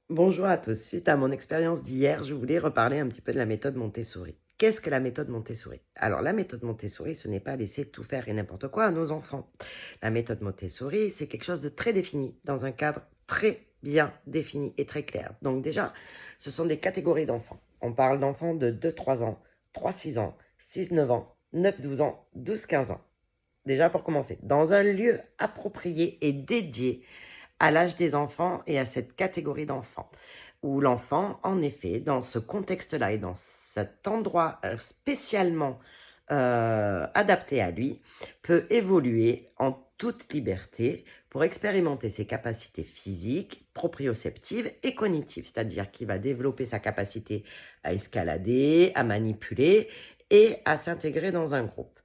Bonjour à tous. Suite à mon expérience d'hier, je voulais reparler un petit peu de la méthode Montessori. Qu'est-ce que la méthode Montessori? Alors, la méthode Montessori, ce n'est pas laisser tout faire et n'importe quoi à nos enfants. La méthode Montessori, c'est quelque chose de très défini, dans un cadre très bien défini et très clair. Donc déjà, ce sont des catégories d'enfants. On parle d'enfants de 2-3 ans, 3-6 ans, 6-9 ans, 9-12 ans, 12-15 ans. Déjà pour commencer, dans un lieu approprié et dédié à l'âge des enfants et à cette catégorie d'enfants, où l'enfant, en effet, dans ce contexte-là et dans cet endroit spécialement adapté à lui, peut évoluer en toute liberté pour expérimenter ses capacités physiques, proprioceptives et cognitives, c'est-à-dire qu'il va développer sa capacité à escalader, à manipuler et à s'intégrer dans un groupe.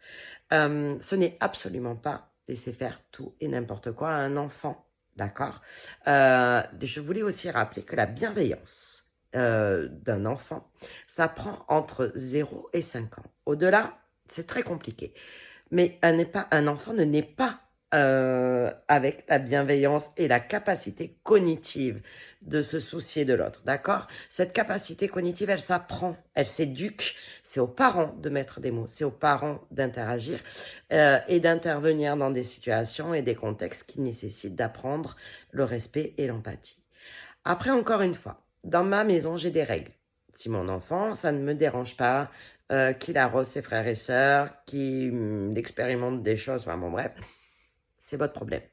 Ce n'est absolument pas laisser faire tout et n'importe quoi à un enfant, d'accord? Je voulais aussi rappeler que la bienveillance d'un enfant, ça prend entre 0 et 5 ans. Au-delà, c'est très compliqué. Mais un enfant ne naît pas avec la bienveillance et la capacité cognitive de se soucier de l'autre, d'accord? Cette capacité cognitive, elle s'apprend, elle s'éduque. C'est aux parents de mettre des mots, c'est aux parents d'interagir et d'intervenir dans des situations et des contextes qui nécessitent d'apprendre le respect et l'empathie. Après, encore une fois, dans ma maison, j'ai des règles. Si mon enfant, ça ne me dérange pas, qu'il arrose ses frères et sœurs, qu'il expérimente des choses, enfin bon bref, c'est votre problème.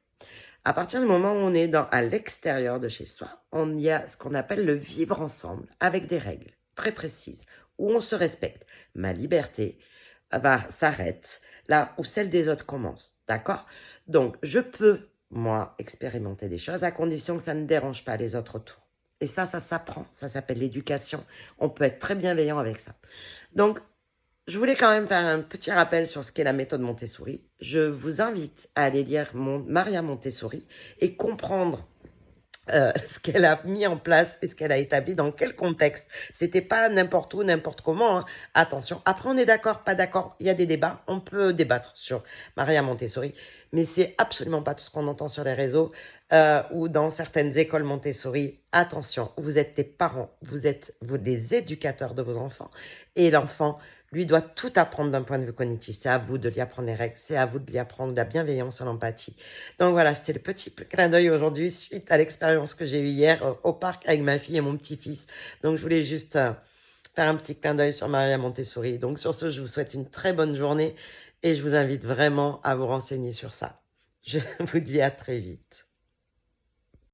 À partir du moment où on est à l'extérieur de chez soi, on y a ce qu'on appelle le vivre ensemble, avec des règles très précises, où on se respecte. Ma liberté s'arrête là où celle des autres commence, d'accord? Donc, je peux, moi, expérimenter des choses à condition que ça ne dérange pas les autres autour. Et ça s'apprend, ça s'appelle l'éducation. On peut être très bienveillant avec ça. Donc, je voulais quand même faire un petit rappel sur ce qu'est la méthode Montessori. Je vous invite à aller lire Maria Montessori et comprendre ce qu'elle a mis en place et ce qu'elle a établi, dans quel contexte. C'était pas n'importe où, n'importe comment, hein. Attention. Après, on est d'accord, pas d'accord. Il y a des débats. On peut débattre sur Maria Montessori, mais c'est absolument pas tout ce qu'on entend sur les réseaux ou dans certaines écoles Montessori. Attention, vous êtes des parents, vous êtes des éducateurs de vos enfants, et l'enfant, lui, doit tout apprendre d'un point de vue cognitif. C'est à vous de lui apprendre les règles, c'est à vous de lui apprendre la bienveillance et l'empathie. Donc voilà, c'était le petit clin d'œil aujourd'hui suite à l'expérience que j'ai eue hier au parc avec ma fille et mon petit-fils. Donc je voulais juste faire un petit clin d'œil sur Maria Montessori. Donc sur ce, je vous souhaite une très bonne journée et je vous invite vraiment à vous renseigner sur ça. Je vous dis à très vite.